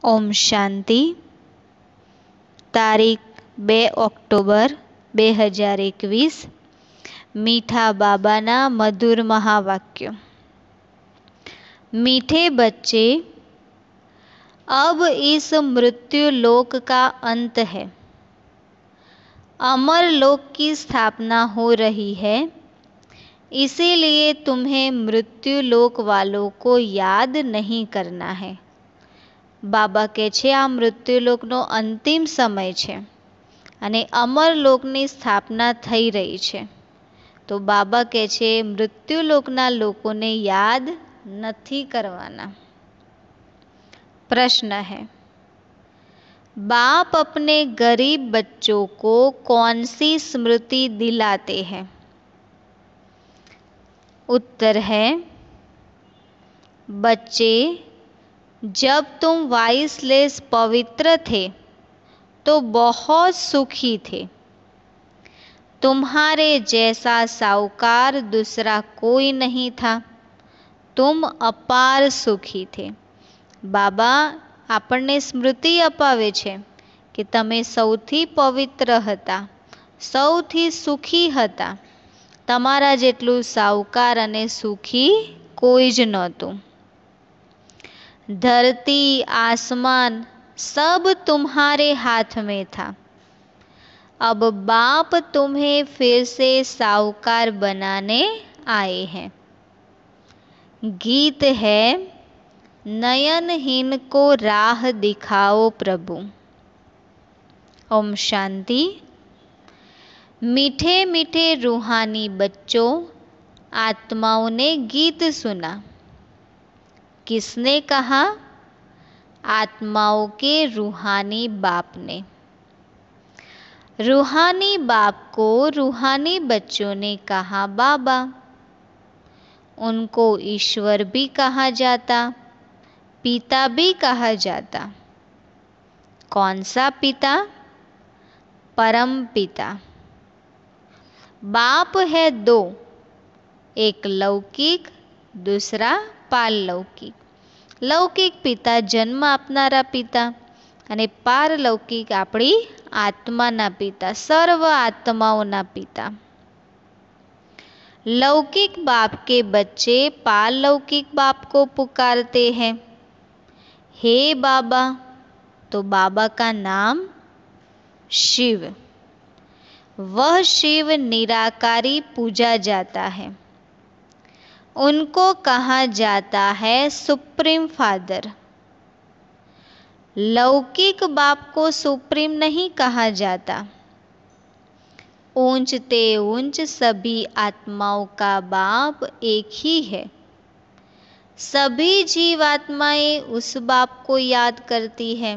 ओम शांति। તારીખ 2 ઓક્ટોબર 2021। मीठा बाबाना मधुर महावाक्य। मीठे बच्चे, अब इस मृत्यु लोक का अंत है। अमर लोक की स्थापना हो रही है, इसीलिए तुम्हें मृत्यु लोक वालों को याद नहीं करना है। बाबा કહે છે આ મૃત્યુલોકનો અંતિમ સમય છે અને અમરલોકની સ્થાપના થઈ રહી છે, તો બાબા કહે છે મૃત્યુલોકના લોકોને યાદ નથી કરવાના। प्रश्न है, बाप अपने गरीब बच्चों को कौन सी स्मृति दिलाते हैं? उत्तर है, बच्चे, जब तुम वाइसलेस पवित्र थे तो बहुत सुखी थे। तुम्हारे जैसा साहूकार दूसरा कोई नहीं था। तुम अपार सुखी थे। बाबा આપણને સ્મૃતિ અપાવે છે કે તમે સૌથી પવિત્ર હતા, સૌથી સુખી હતા। તમારા જેટલું સાહુકાર અને સુખી કોઈ જ નહોતું। धरती आसमान सब तुम्हारे हाथ में था। अब बाप तुम्हें फिर से साहूकार बनाने आए हैं। गीत है, नयनहीन को राह दिखाओ प्रभु। ओम शांति। मीठे मीठे रूहानी बच्चों, आत्माओं ने गीत सुना। किसने कहा? आत्माओं के रूहानी बाप ने। रूहानी बाप को रूहानी बच्चों ने कहा बाबा। उनको ईश्वर भी कहा जाता, पिता भी कहा जाता। कौन सा पिता? परम पिता। बाप है दो, एक लौकिक, दूसरा पारलौकिक। लौकिक पिता जन्म આપનારા પિતા અને પારલૌકિક આપણી આત્માના પિતા, સર્વ આત્માઓના પિતા। लौकिक बाप के बच्चे पारलौकिक बाप को पुकारते हैं, हे बाबा। तो बाबा का नाम शिव। वह शिव निराकारी पूजा जाता है। उनको कहा जाता है सुप्रीम फादर। लौकिक बाप को सुप्रीम नहीं कहा जाता। ऊंचते ऊंच सभी आत्माओं का बाप एक ही है। सभी जीवात्माएं उस बाप को याद करती है।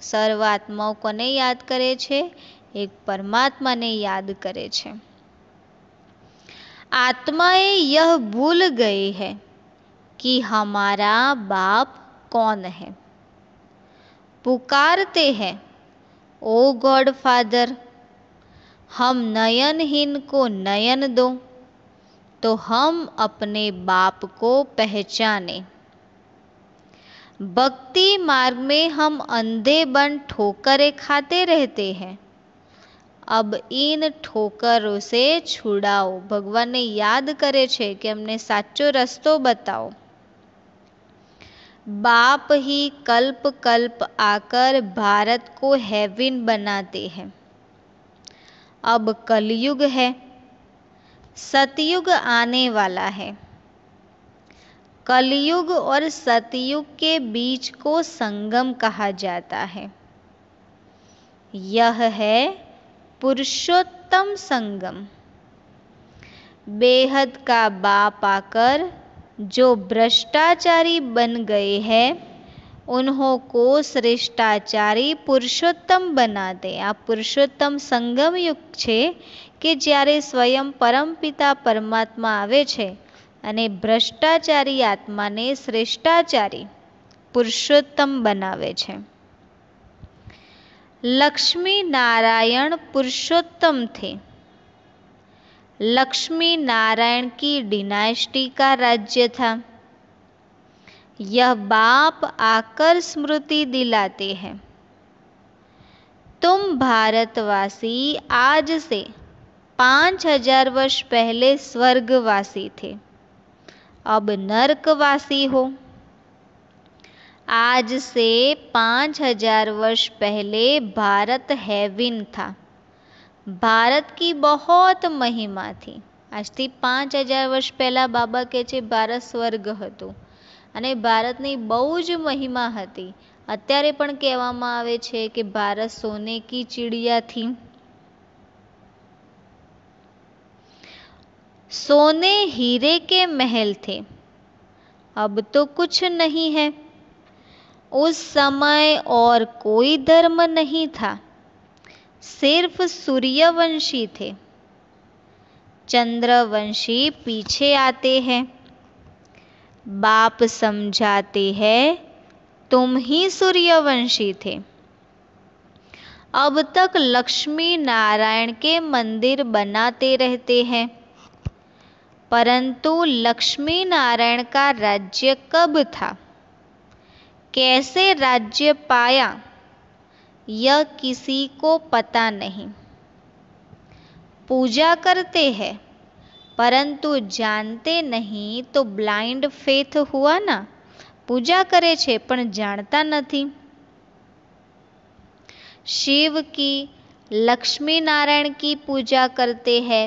सर्व आत्माओं को ने याद करे छे? एक परमात्मा ने याद करे छे। आत्माएं यह भूल गए हैं कि हमारा बाप कौन है। पुकारते हैं, ओ गॉड फादर, हम नयनहीन को नयन दो तो हम अपने बाप को पहचाने। भक्ति मार्ग में हम अंधे बन ठोकरें खाते रहते हैं। अब इन ठोकरों से छुड़ाओ। भगवान ने याद करे छे कि हमने साचो रस्तो बताओ। बाप ही कल्प कल्प आकर भारत को हेवन बनाते हैं। अब कलयुग है, सतयुग आने वाला है। कलयुग और सतयुग के बीच को संगम कहा जाता है। यह है पुरुषोत्तम संगम। बेहद का बाप आकर जो भ्रष्टाचारी बन गए हैं, उन्हों को श्रेष्ठाचारी पुरुषोत्तम बनाते। आ पुरुषोत्तम संगम युग छे कि જ્યારે स्वयं परमपिता परमात्मा आवे छे અને ભ્રષ્ટાચારી આત્માને શ્રેષ્ઠાચારી પુરુષોત્તમ બનાવે છે। लक्ष्मी नारायण पुरुषोत्तम थे। लक्ष्मी नारायण की डिनास्टी का राज्य था। यह बाप आकर स्मृति दिलाते हैं। तुम भारतवासी आज से 5000 वर्ष पहले स्वर्गवासी थे, अब नरकवासी हो। आज से 5000 वर्ष पहले भारत हेवन था। ભારત की बहुत મહિમા થી। આજથી 5000 વર્ષ પહેલા બાબા કહે છે ભારત સ્વર્ગ હતું અને ભારતની બહુ જ મહિમા હતી। અત્યારે પણ કહેવામાં આવે છે કે ભારત સોને કી ચિડિયા थी। सोने हीरे के महल थे, अब तो कुछ नहीं है। उस समय और कोई धर्म नहीं था, सिर्फ सूर्यवंशी थे। चंद्रवंशी पीछे आते हैं। बाप समझाते हैं तुम ही सूर्यवंशी थे। अब तक लक्ष्मी नारायण के मंदिर बनाते रहते हैं, परंतु लक्ष्मी नारायण का राज्य कब था, कैसे राज्य पाया, यह किसी को पता नहीं। पूजा करते हैं परंतु जानते नहीं तो ब्लाइंड फेथ हुआ ना। पूजा करे छे पण जानता नहीं। शिव की, लक्ष्मी नारायण की पूजा करते हैं,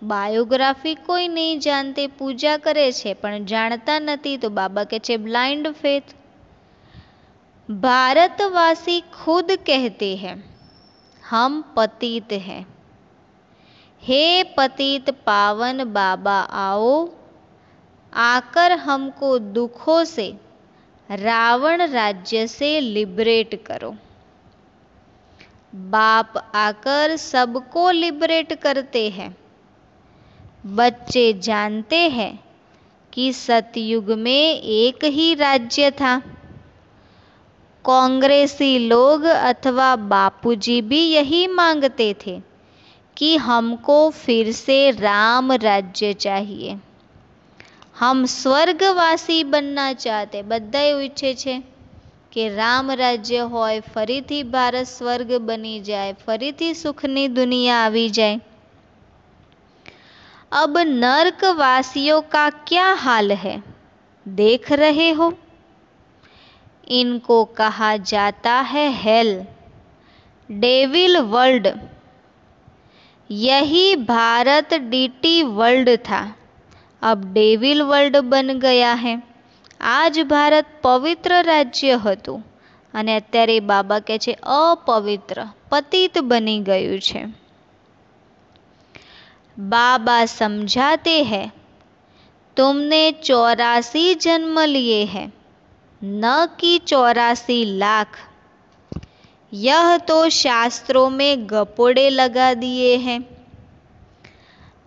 बायोग्राफी कोई नहीं जानते, पूजा करे छे पण जानता नहीं, तो बाबा के छे ब्लाइंड फेथ। भारतवासी खुद कहते हैं हम पतित हैं। हे पतित पावन बाबा आओ, आकर हमको दुखों से, रावण राज्य से लिबरेट करो। बाप आकर सबको लिबरेट करते हैं। बच्चे जानते हैं कि सतयुग में एक ही राज्य था। कांग्रेसी लोग अथवा बापूजी भी यही मांगते थे कि हमको फिर से राम राज्य चाहिए। हम स्वर्गवासी बनना चाहते, बधाए ઈચ્છે છે કે રામ રાજ્ય હોય, ફરીથી ભારત સ્વર્ગ બની જાય, ફરીથી સુખની दुनिया આવી જાય। अब नरकवासियों का क्या हाल है, देख रहे हो। इनको कहा जाता है हेल, डेविल वर्ल्ड। यही भारत डीटी वर्ल्ड था, अब डेविल वर्ल्ड बन गया है। आज भारत पवित्र राज्य હતું અને અત્યારે બાબા કહે છે अपवित्र, पतित बनी गયું છે। बाबा समझाते हैं तुमने 84 जन्म लिए हैं, न कि 84 लाख। यह तो शास्त्रों में गपोड़े लगा दिए हैं।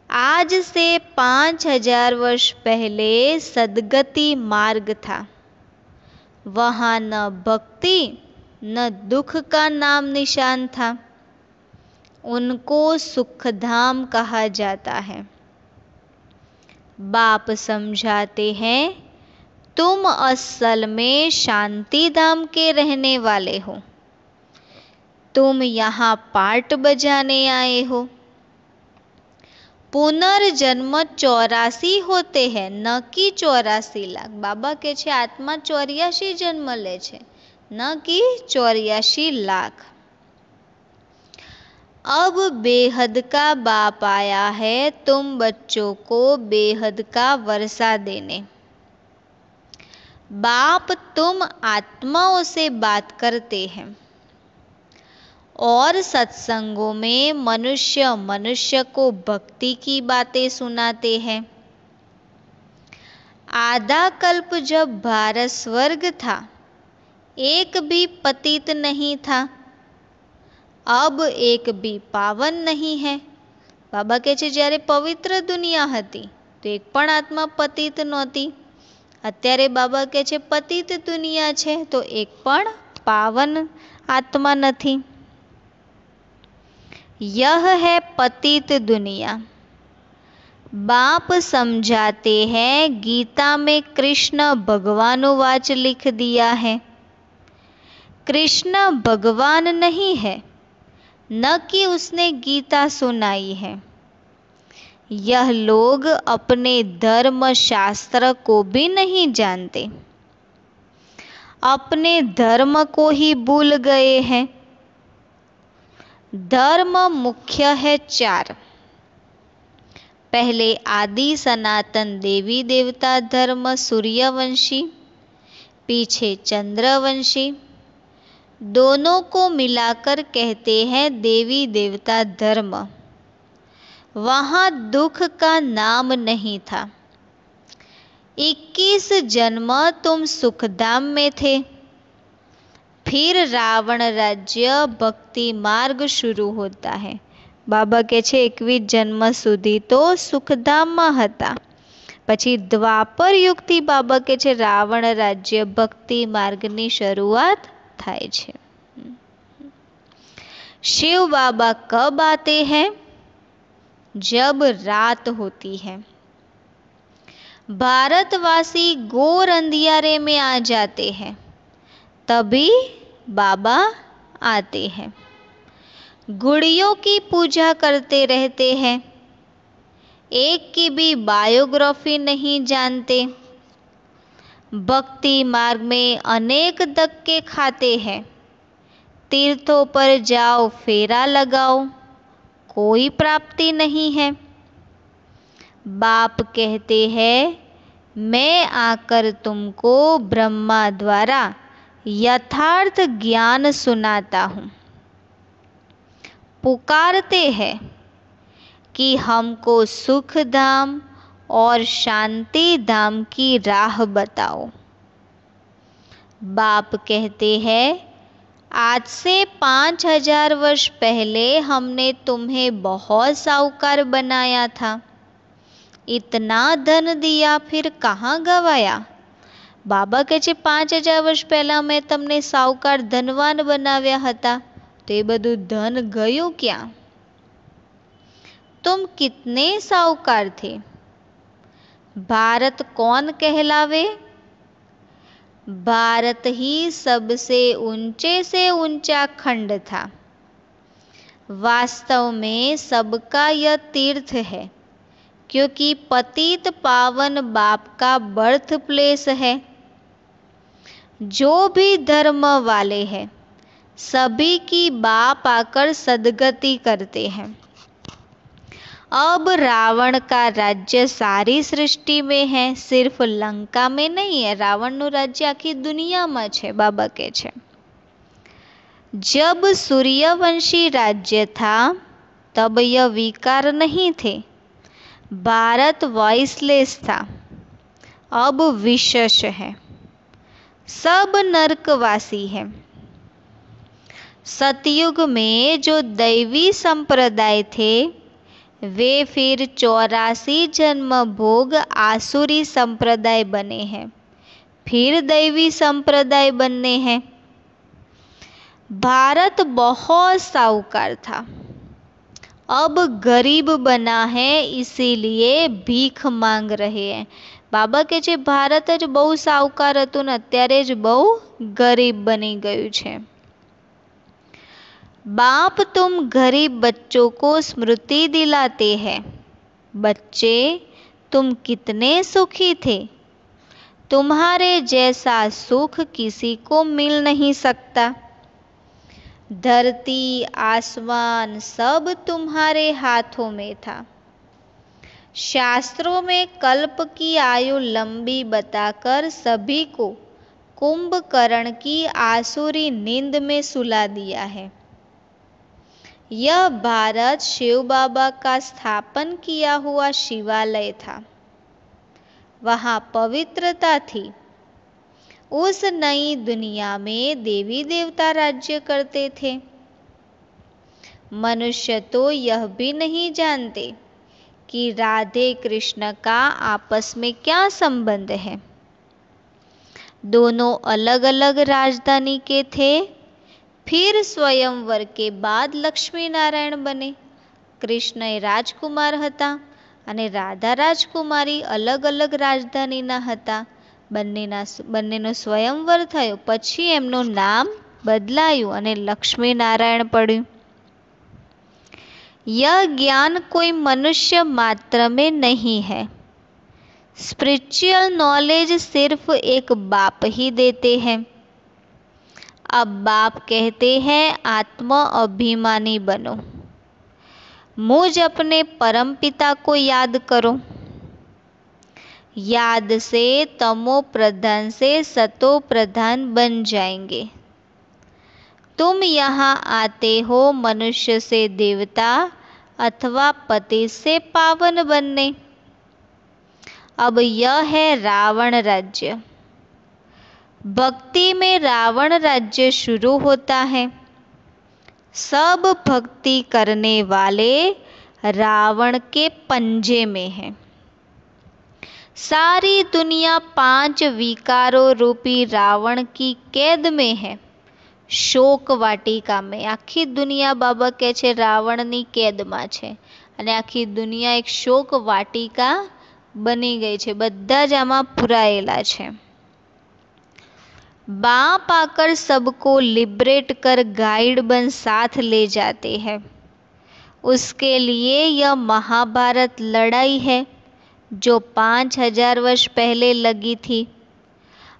आज से 5000 वर्ष पहले सदगति मार्ग था। वहाँ न भक्ति न दुख का नाम निशान था। उनको सुखधाम कहा जाता है। बाप समझाते हैं तुम असल में शांति धाम के रहने वाले हो। तुम यहाँ पार्ट बजाने आए हो। पुनर्जन्म 84 होते हैं, न कि 84 लाख। बाबा के छे आत्मा 84 जन्म ले छे, न कि 84 लाख। अब बेहद का बाप आया है तुम बच्चों को बेहद का वर्षा देने। बाप तुम आत्माओं से बात करते हैं और सत्संगों में मनुष्य मनुष्य को भक्ति की बातें सुनाते हैं। आधा कल्प जब भारत स्वर्ग था, एक भी पतित नहीं था, अब एक भी पावन नहीं है। बाबा કહે છે જ્યારે પવિત્ર દુનિયા હતી તો એક પણ આત્મા પતિત નહોતી। અત્યારે બાબા કહે છે પતિત દુનિયા છે તો એક પણ પાવન આત્मा નથી। यह है पतित दुनिया। बाप समझाते हैं, गीता में कृष्ण भगवानुवाच लिख दिया है। कृष्ण भगवान नहीं है, न कि उसने गीता सुनाई है। यह लोग अपने धर्म शास्त्र को भी नहीं जानते, अपने धर्म को ही भूल गए हैं। धर्म मुख्य है 4। पहले आदि सनातन देवी देवता धर्म सूर्यवंशी, पीछे चंद्रवंशी। दोनों को मिलाकर कहते हैं देवी देवता धर्म। वहाँ दुख का नाम नहीं था। 21 जन्म तुम सुखधाम में थे, फिर रावण राज्य भक्ति मार्ग शुरू होता है। बाबा કહે છે 21 જન્મ સુધી તો સુખધામમાં હતા, પછી દ્વાપર યુગથી બાબા કહે છે રાવણ રાજ્ય ભક્તિ માર્ગની શરૂઆત થાય છે। शिव बाबा कब आते हैं? जब रात होती है। भारतवासी घोर अंधियारे में आ जाते हैं, तभी बाबा आते हैं। गुड़ियों की पूजा करते रहते हैं, एक की भी बायोग्राफी नहीं जानते। भक्ति मार्ग में अनेक धक्के खाते हैं। तीर्थों पर जाओ, फेरा लगाओ, कोई प्राप्ति नहीं है। बाप कहते हैं, मैं आकर तुमको ब्रह्मा द्वारा यथार्थ ज्ञान सुनाता हूँ। पुकारते हैं कि हमको सुख धाम और शांति धाम की राह बताओ। बाप कहते हैं, आज से 5000 वर्ष पहले हमने तुम्हें बहुत साहूकार बनाया था। इतना धन दिया, फिर कहाँ गवाया? बाबा કહે છે 5000 વર્ષ પહેલા મેં તમને સાહુકાર ધનવાન બનાવ્યા હતા, तो ये બધું ધન ગયું ક્યાં? तुम कितने साहूकार थे? भारत कौन कहलावे? भारत ही सबसे ऊंचे से ऊंचा खंड था। वास्तव में सबका यह तीर्थ है, क्योंकि पतित पावन बाप का बर्थ प्लेस है। जो भी धर्म वाले हैं, सभी की बाप आकर सदगति करते हैं। अब रावण का राज्य सारी सृष्टि में है, सिर्फ लंका में नहीं है। रावण नु राज्य आखी दुनिया में छे। बाबा કહે છે, जब सूर्यवंशी राज्य था तब यह विकार नहीं थे। भारत वॉइसलेस था, अब विशेष है। सब नरकवासी है। सतयुग में जो दैवी संप्रदाय थे, वे फिर 84 जन्म भोग आसुरी संप्रदाय बने हैं, फिर दैवी संप्रदाय बनने हैं। भारत बहुत साहूकार था, अब गरीब बना है, इसीलिए भीख मांग रहे हैं। बाबा કહે છે ભારત જ બહુ સાહુકાર હતું ને અત્યારે જ બહુ ગરીબ બની ગયું છે। बाप तुम गरीब बच्चों को स्मृति दिलाते हैं। बच्चे, तुम कितने सुखी थे। तुम्हारे जैसा सुख किसी को मिल नहीं सकता। धरती आसमान सब तुम्हारे हाथों में था। शास्त्रों में कल्प की आयु लंबी बताकर सभी को कुंभकर्ण की आसुरी नींद में सुला दिया है। यह भारत शिव बाबा का स्थापन किया हुआ शिवालय था। वहाँ पवित्रता थी। उस नई दुनिया में देवी देवता राज्य करते थे। मनुष्य तो यह भी नहीं जानते कि राधे कृष्ण का आपस में क्या संबंध है। दोनों अलग अलग राजधानी के थे, फिर स्वयंवर के बाद लक्ष्मी नारायण बने। कृष्ण राजकुमार हता અને રાધા રાજકુમારી અલગ અલગ રાજધાનીના હતા. બંનેનો સ્વયંવર થયો, પછી એમનું નામ બદલાયું અને લક્ષ્મી નારાયણ પડ્યું. यह ज्ञान कोई मनुष्य मात्र में नहीं है. स्पिरिचुअल नॉलेज सिर्फ एक बाप ही देते हैं. अब बाप कहते हैं आत्म अभिमानी बनो. मुझ अपने परम पिता को याद करो. याद से तमो प्रधान से सतो प्रधान बन जाएंगे. तुम यहाँ आते हो मनुष्य से देवता अथवा पति से पावन बनने. अब यह है रावण राज्य. भक्ति में रावण राज्य शुरू होता है. सब भक्ति करने वाले रावण के पंजे में है. सारी दुनिया 5 विकारों रूपी रावण की कैद में है. શોક વાટિકામાં આખી દુનિયા બાબા કહે છે રાવણની કેદમાં છે અને આખી દુનિયા એક શોક વાટિકા બની ગઈ છે. બધા જ આમાં પુરાયેલા છે. बाप आकर सबको लिबरेट कर गाइड बन साथ ले जाते हैं. उसके लिए यह महाभारत लड़ाई है जो 5000 वर्ष पहले लगी थी.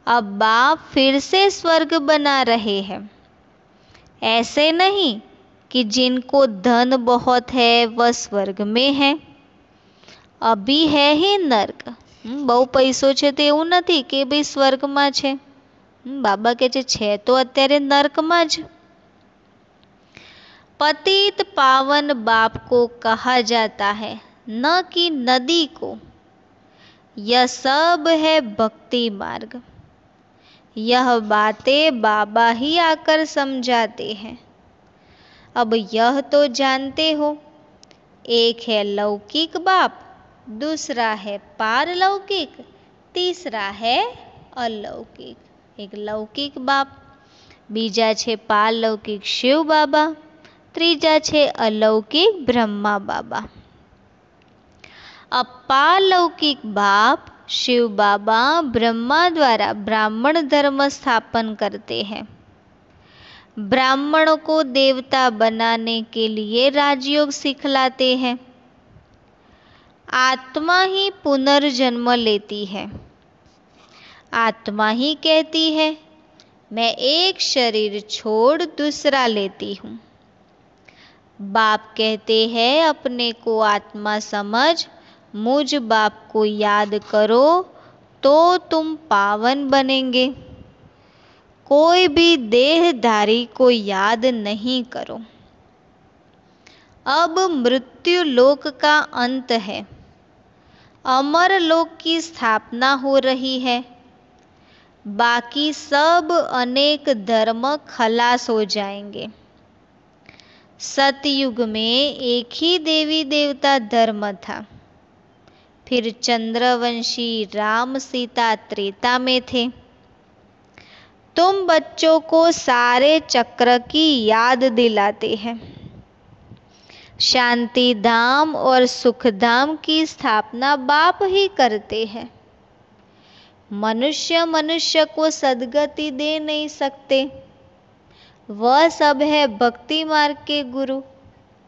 अब बाप फिर से स्वर्ग बना रहे हैं. ऐसे नहीं कि जिनको धन बहुत है वह स्वर्ग में है. अभी है ही नर्क. बहु पैसो छे तो એવું નથી કે ભાઈ સ્વર્ગમાં છે. બાબા કહે છે તો અત્યારે નર્કમાં જ. पतित पावन बाप को कहा जाता है न कि नदी को. यह सब है भक्ति मार्ग. यह बातें बाबा ही आकर समझाते हैं. अब यह तो जानते हो, एक है लौकिक बाप, दूसरा है पारलौकिक, तीसरा है अलौकिक. एक लौकिक बाप, बीजा छे पारलौकिक शिव बाबा, त्रीजा छे अलौकिक ब्रह्मा बाबा. अब पारलौकिक बाप शिव बाबा ब्रह्मा द्वारा ब्राह्मण धर्म स्थापन करते हैं. ब्राह्मणों को देवता बनाने के लिए राजयोग सिखलाते हैं. आत्मा ही पुनर्जन्म लेती है. आत्मा ही कहती है मैं एक शरीर छोड़ दूसरा लेती हूँ. बाप कहते हैं अपने को आत्मा समझ, मुझ बाप को याद करो तो तुम पावन बनेंगे. कोई भी देहधारी को याद नहीं करो. अब मृत्यु लोक का अंत है. अमर लोक की स्थापना हो रही है. बाकी सब अनेक धर्म खलास हो जाएंगे. सतयुग में एक ही देवी देवता धर्म था. फिर चंद्रवंशी राम सीता त्रेता में थे. तुम बच्चों को सारे चक्र की याद दिलाते हैं. शांति धाम और सुख धाम की स्थापना बाप ही करते हैं. मनुष्य मनुष्य को सद्गति दे नहीं सकते. वह सब है भक्ति मार्ग के गुरु.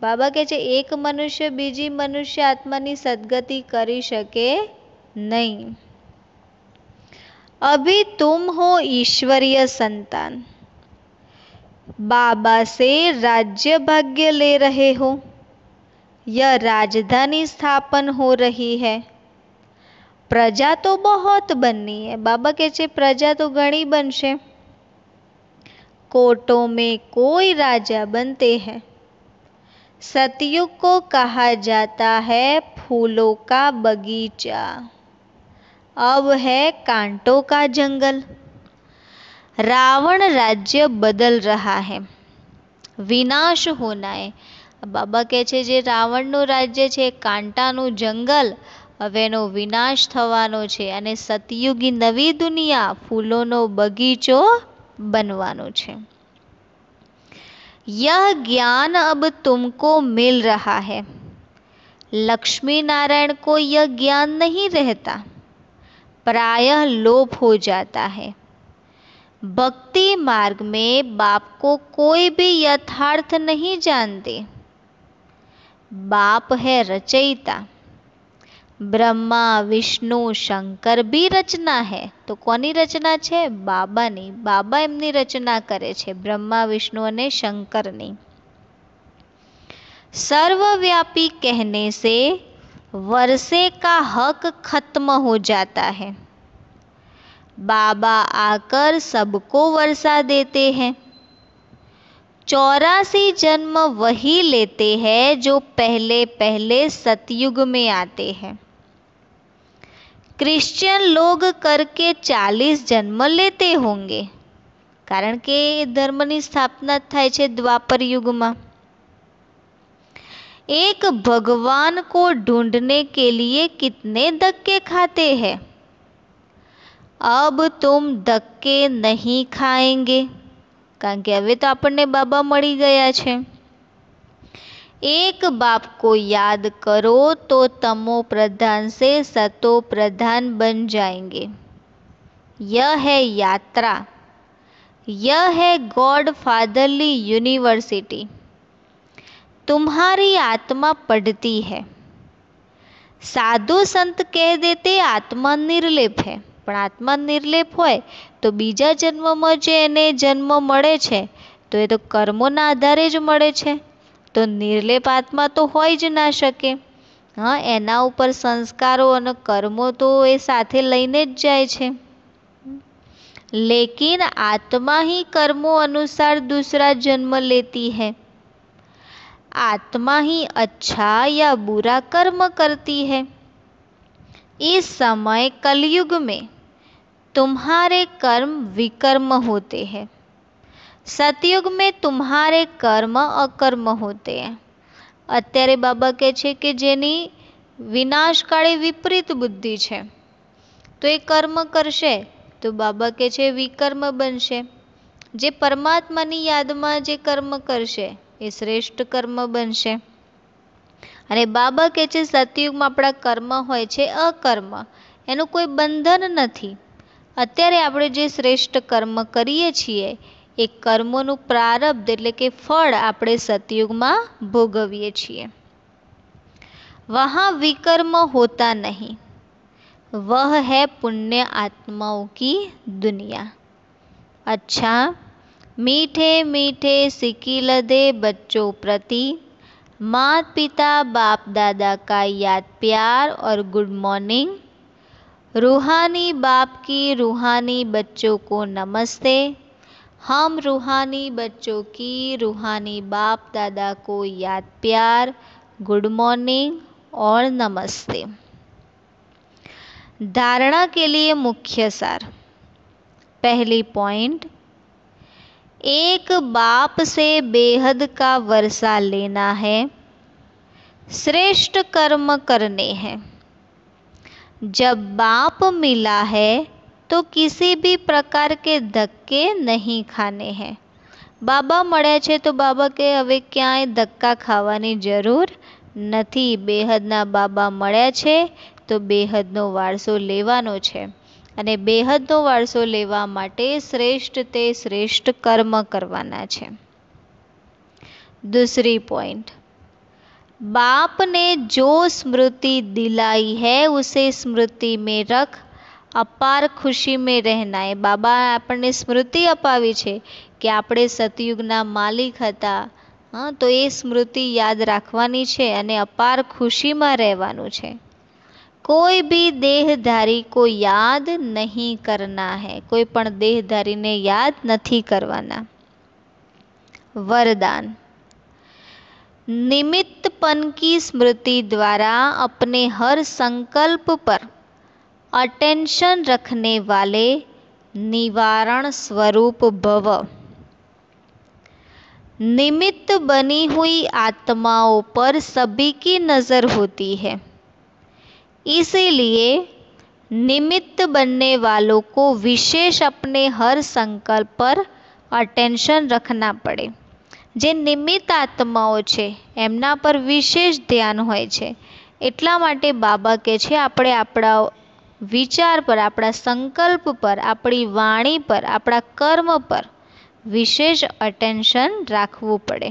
बाबा કહે છે એક મનુષ્ય બીજી મનુષ્ય આત્માની સદગતિ કરી શકે नहीं. अभी तुम हो ईश्वरीय संतान. बाबा से राज्य भाग्य ले रहे हो. यह राजधानी स्थापन हो रही है. प्रजा तो बहुत बननी है. बाबा કહે છે प्रजा तो घणी बनशे. कोटों में कोई राजा बनते हैं. सतयुग को कहा जाता है फूलों का बगीचा. अब है कांटों का जंगल. रावण राज्य बदल रहा है. विनाश होना है. बाबा કહે છે જે રાવણનું રાજ્ય છે કાંટાનું જંગલ હવે એનો વિનાશ થવાનો છે અને સતયુગી નવી દુનિયા ફૂલોનો બગીચો बनवानो छे. यह ज्ञान अब तुमको मिल रहा है. लक्ष्मी नारायण को यह ज्ञान नहीं रहता, प्रायः लोप हो जाता है। भक्ति मार्ग में बाप को कोई भी यथार्थ नहीं जानते। बाप है रचयिता। ब्रह्मा विष्णु शंकर भी रचना है। तो कोनी रचना छे? बाबानी। बाबा एमनी रचना करे छे, ब्रह्मा विष्णु अने शंकरनी। सर्वव्यापी कहने से वर्षे का हक खत्म हो जाता है। बाबा आकर सबको वर्षा देते हैं। 84 जन्म वही लेते हैं जो पहले पहले सतयुग में आते हैं। क्रिश्चियन लोग करके 40 जन्म लेते होंगे, कारण के धर्मनी स्थापना थाय छे द्वापर युग में। एक भगवान को ढूंढने के लिए कितने धक्के खाते हैं। अब तुम धक्के नहीं खाएंगे, कारण के हवे तो आपने बाबा मળી ગયા છે। एक बाप को याद करो तो तमो प्रधान से सतो प्रधान बन जाएंगे। यह है यात्रा, यह है गॉड फादरली यूनिवर्सिटी। तुम्हारी आत्मा पढ़ती है। साधु संत कह देते आत्मा निर्लेप है, पण आत्मा निर्लेप होय तो बीजा जन्ममां जे एने जन्म मळे छे तो ए तो कर्मोना आधारे ज मळे छे। तो निर्लेप आत्मा तो होई ज ना शके। हाँ, एना उपर संस्कारो अने कर्मो तो ए साथे लईने ज जाय छे। लेकिन आत्मा ही कर्मों अनुसार दूसरा जन्म लेती है। आत्मा ही अच्छा या बुरा कर्म करती है। इस समय कलयुग में तुम्हारे कर्म विकर्म होते हैं। सतयुग में तुम्हारे कर्म अकर्म होते हैं। अत्यारे बाबा कहे छे कि जेनी विनाशकाळी विपरीत बुद्धि छे तो ए कर्म करशे तो बाबा कहे छे विकर्म बनशे। जे परमात्मानी यादमां जे कर्म करशे ए श्रेष्ठ कर्म बनशे। अने बाबा कहे छे सतयुगमां आपणा कर्म होय छे अकर्म, एनुं कोई बंधन नथी। अत्यारे आपणे जे श्रेष्ठ कर्म करीए छीए ए कर्मोनुं प्रारब्ध एटले के फळ आपणे सतयुगमां भोगवीए छीए। वहाँ विकर्म होता नहीं, वह है पुण्य आत्माओं की दुनिया। अच्छा, मीठे मीठे सिकिल दे बच्चों प्रति माता पिता बाप दादा का याद प्यार और गुड मॉर्निंग। रूहानी बाप की रूहानी बच्चों को नमस्ते। हम रूहानी बच्चों की रूहानी बाप दादा को याद प्यार, गुड मॉर्निंग और नमस्ते। धारणा के लिए मुख्य सार। पहली पॉइंट, एक बाप से बेहद का वर्षा लेना है, श्रेष्ठ कर्म करने हैं। जब बाप मिला है तो किसी भी प्रकार के धक्के नहीं खाने हैं। बाबा मळ्या छे तो बाबा के हवे क्यांय धक्का खावानी जरूर नथी। बेहदना बाबा मळ्या छे तो बेहदनो वारसो लेवानो छे अने बेहदनो वारसो लेवा माटे श्रेष्ठ ते श्रेष्ठ कर्म करवाना छे। दूसरी पॉइंट, बाप ने जो स्मृति दिलाई है उसे स्मृति में रख अपार खुशी में रहना है। बाबा आपने स्मृति अपावी छे कि आपणे सतयुगना मालिक हता। हाँ, तो ये स्मृति याद राखवानी छे अने अपार खुशी में रहवानुं छे। कोई भी देहधारी को याद नहीं करना है, कोई पण देहधारी ने याद नहीं करवाना। वरदान, निमित्तपन की स्मृति द्वारा अपने हर संकल्प पर अटेंशन रखने वाले निवारण स्वरूप भव। निमित्त बनी हुई आत्माओं पर सभी की नजर होती है, इसीलिए निमित्त बनने वालों को विशेष अपने हर संकल्प पर अटेंशन रखना पड़े। जे निमित्त आत्माओं छे एमना पर विशेष ध्यान होय छे। એટલા માટે બાબા કહે છે આપણે આપણા વિચાર પર, આપણા સંકલ્પ પર, આપણી વાણી પર, આપણા કર્મ પર विशेष अटेंशन रखવું પડે।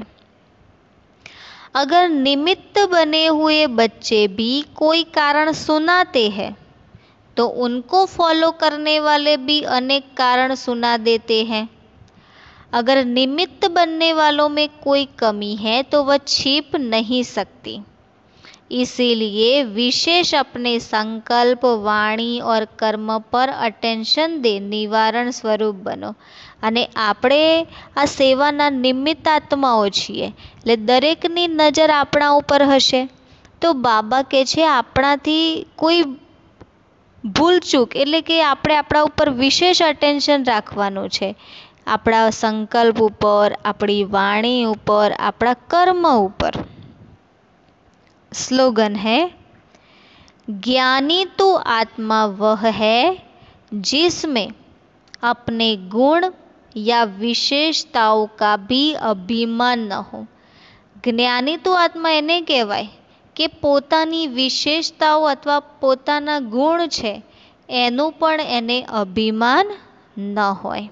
अगर निमित्त बने हुए बच्चे भी कोई कारण सुनाते हैं तो उनको फॉलो करने वाले भी अनेक कारण सुना देते हैं। अगर निमित्त बनने वालों में कोई कमी है तो वह छिप नहीं सकती। इसीलिए विशेष अपने संकल्प, वाणी और कर्म पर अटेंशन दे निवारण स्वरूप बनो। અને આપણે આ સેવાના નિમિત્ત આત્માઓ છીએ, એટલે દરેકની નજર આપણા ઉપર હશે। તો બાબા કહે છે આપણાથી કોઈ ભૂલચૂક એટલે કે આપણે આપણા ઉપર વિશેષ અટેન્શન રાખવાનું છે, આપણા સંકલ્પ ઉપર, આપણી વાણી ઉપર, આપણા કર્મ ઉપર। स्लोगन है, ज्ञानी तो आत्मा वह है जिसमें अपने गुण या विशेषताओं का भी अभिमान न हो। જ્ઞાની તો આત્મા એને કહેવાય કે પોતાની વિશેષતાઓ અથવા પોતાના ગુણ છે એનું પણ એને અભિમાન ન હોય।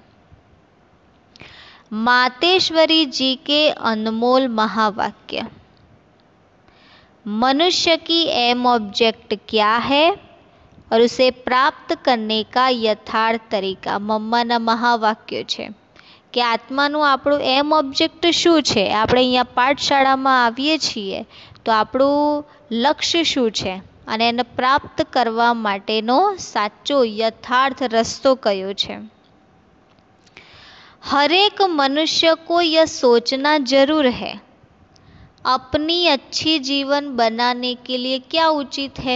मातेश्वरी जी के अनमोल महावाक्य। मनुष्य की एम ऑब्जेक्ट क्या है और उसे प्राप्त करने का यथार्थ तरीका। मम्माना महावाक्य છે કે આત્માનું આપણું એમ ઓબ્જેક્ટ શું છે। આપણે અહીંયા પાઠશાળામાં આવીએ છીએ તો આપણું લક્ષ્ય શું છે અને એને પ્રાપ્ત કરવા માટેનો સાચો યથાર્થ રસ્તો કયો છે। हरेक मनुष्य को यह सोचना जरूर है अपनी अच्छी जीवन बनाने के लिए क्या उचित है।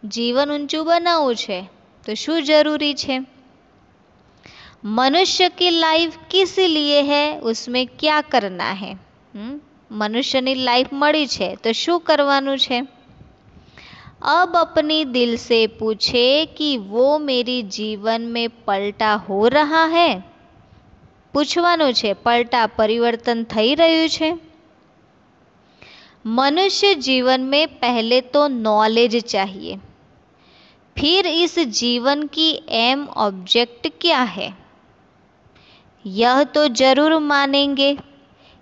जीवन ऊंचू बनावू छे तो शू जरूरी छे। मनुष्य की लाइफ किस लिए है, उसमें क्या करना है। मनुष्यनी लाइफ मળી છે तो शू करवानुं छे। अब अपनी दिल से पूछे कि वो मेरी जीवन में पलटा हो रहा है। पूछवानुं छे पलटा परिवर्तन थई रह्युं छे। मनुष्य जीवन में पहले तो नॉलेज चाहिए, फिर इस जीवन की एम ऑब्जेक्ट क्या है। यह तो जरूर मानेंगे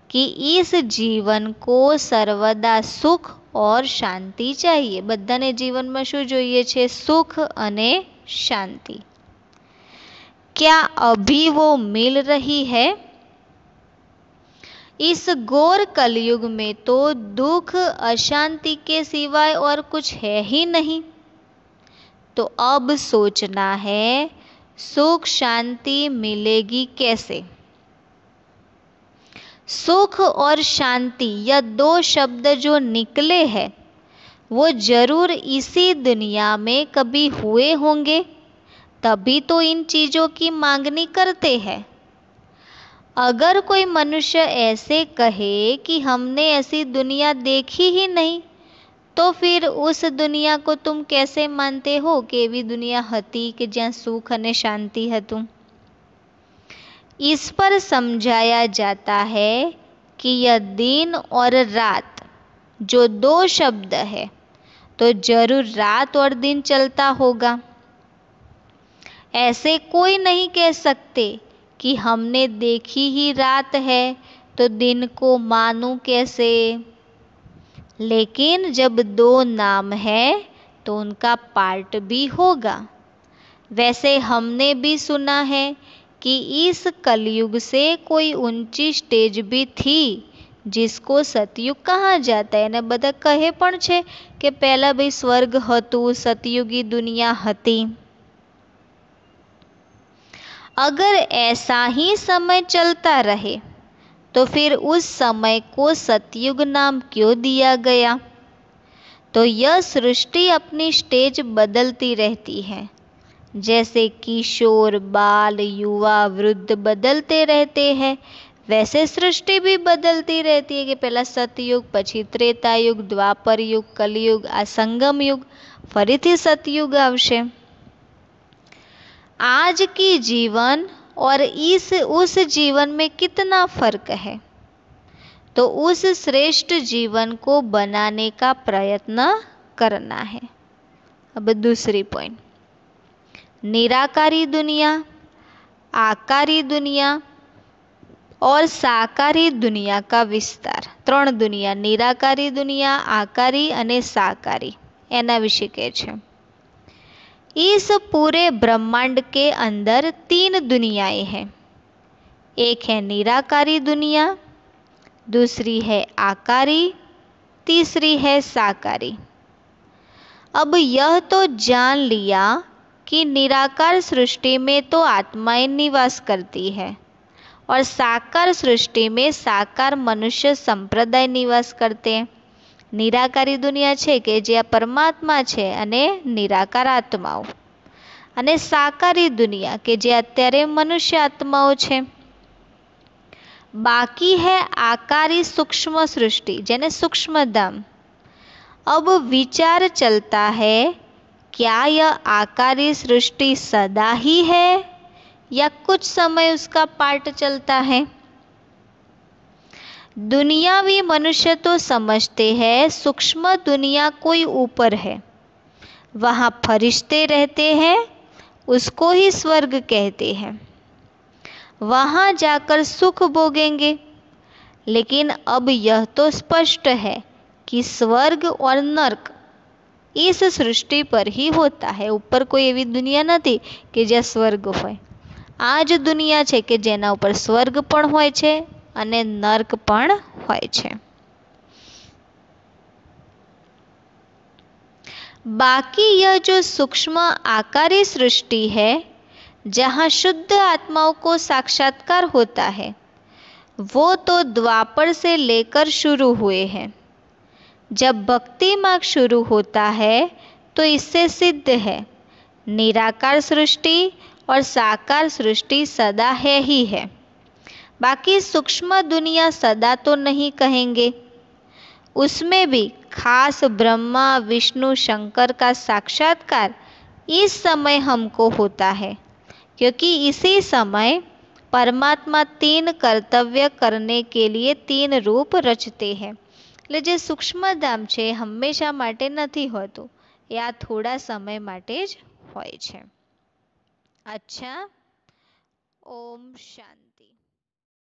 कि इस जीवन को सर्वदा सुख और शांति चाहिए। बधाने जीवन में शू जोईए छे, सुख अने शांति। क्या अभी वो मिल रही है। इस घोर कलयुग में तो दुख अशांति के सिवाय और कुछ है ही नहीं। तो अब सोचना है सुख शांति मिलेगी कैसे। सुख और शांति यह दो शब्द जो निकले हैं वो जरूर इसी दुनिया में कभी हुए होंगे, तभी तो इन चीज़ों की मांगनी करते हैं। अगर कोई मनुष्य ऐसे कहे कि हमने ऐसी दुनिया देखी ही नहीं तो फिर उस दुनिया को तुम कैसे मानते हो कि एवी दुनिया हती कि ज्यां सुख अने शांति हतुं। इस पर समझाया जाता है कि यह दिन और रात जो दो शब्द है तो जरूर रात और दिन चलता होगा। ऐसे कोई नहीं कह सकते कि हमने देखी ही रात है तो दिन को मानूं कैसे। लेकिन जब दो नाम है तो उनका पार्ट भी होगा। वैसे हमने भी सुना है कि इस कलयुग से कोई ऊंची स्टेज भी थी जिसको सतयुग कहा जाता है। ने बधा कहे पण छे कि पहला भाई स्वर्ग हतुं, सतयुगी दुनिया हती। अगर ऐसा ही समय चलता रहे तो फिर उस समय को सतयुग नाम क्यों दिया गया। तो यह सृष्टि अपनी स्टेज बदलती रहती है, जैसे किशोर, बाल, युवा, वृद्ध बदलते रहते हैं, वैसे सृष्टि भी बदलती रहती है कि पहला सतयुग, पछी त्रेतायुग, द्वापर युग, कलयुग, आ संगम युग, फरीथी सतयुग आवशे। आज की जीवन और उस जीवन में कितना फर्क है। तो उस श्रेष्ठ जीवन को बनाने का प्रयत्न करना है। अब दूसरी पॉइंट, निराकारी दुनिया, आकारी दुनिया और साकारी दुनिया का विस्तार। 3 दुनिया, निराकारी दुनिया, आकारी અને साकारी, એના વિશે કહે છે। इस पूरे ब्रह्मांड के अंदर 3 दुनियाएं हैं। एक है निराकारी दुनिया, दूसरी है आकारी, तीसरी है साकारी। अब यह तो जान लिया कि निराकार सृष्टि में तो आत्माएं निवास करती है और साकार सृष्टि में साकार मनुष्य संप्रदाय निवास करते हैं। निराकारी दुनिया છે કે જે પરમાત્મા છે અને નિરાકાર આત્માઓ, અને સાકારી દુનિયા કે જે અત્યારે મનુષ્ય આત્માઓ છે। बाकी है आकारी सूक्ष्म सृष्टि, જેને सूक्ष्मधाम। अब विचार चलता है, क्या यह आकारी सृष्टि सदा ही है या कुछ समय उसका पार्ट चलता है? दुनियावी मनुष्य तो समझते हैं सूक्ष्म दुनिया कोई ऊपर है, वहाँ फरिश्ते रहते हैं, उसको ही स्वर्ग कहते हैं, वहाँ जाकर सुख भोगेंगे। लेकिन अब यह तो स्पष्ट है कि स्वर्ग और नर्क इस सृष्टि पर ही होता है। ऊपर कोई एवी दुनिया नहीं कि ज्यां स्वर्ग होय। आज दुनिया है कि जेना ऊपर स्वर्ग पण होय छे अने नर्क पण होय छे। बाकी यह जो सूक्ष्म आकारी सृष्टि है, जहाँ शुद्ध आत्माओं को साक्षात्कार होता है, वो तो द्वापर से लेकर शुरू हुए हैं। जब भक्ति मार्ग शुरू होता है तो इससे सिद्ध है निराकार सृष्टि और साकार सृष्टि सदा है ही है। बाकी सूक्ष्म दुनिया सदा तो नहीं कहेंगे, उसमें भी खास ब्रह्मा विष्णु शंकर का साक्षात्कार इस समय हमको होता है, क्योंकि इसी समय परमात्मा 3 कर्तव्य करने के लिए 3 रूप रचते हैं। એટલે જે સૂક્ષ્મધામ છે હંમેશા માટે નથી હોતું, એ આ થોડા સમય માટે જ હોય છે। અચ્છા, ઓમ શાંતિ।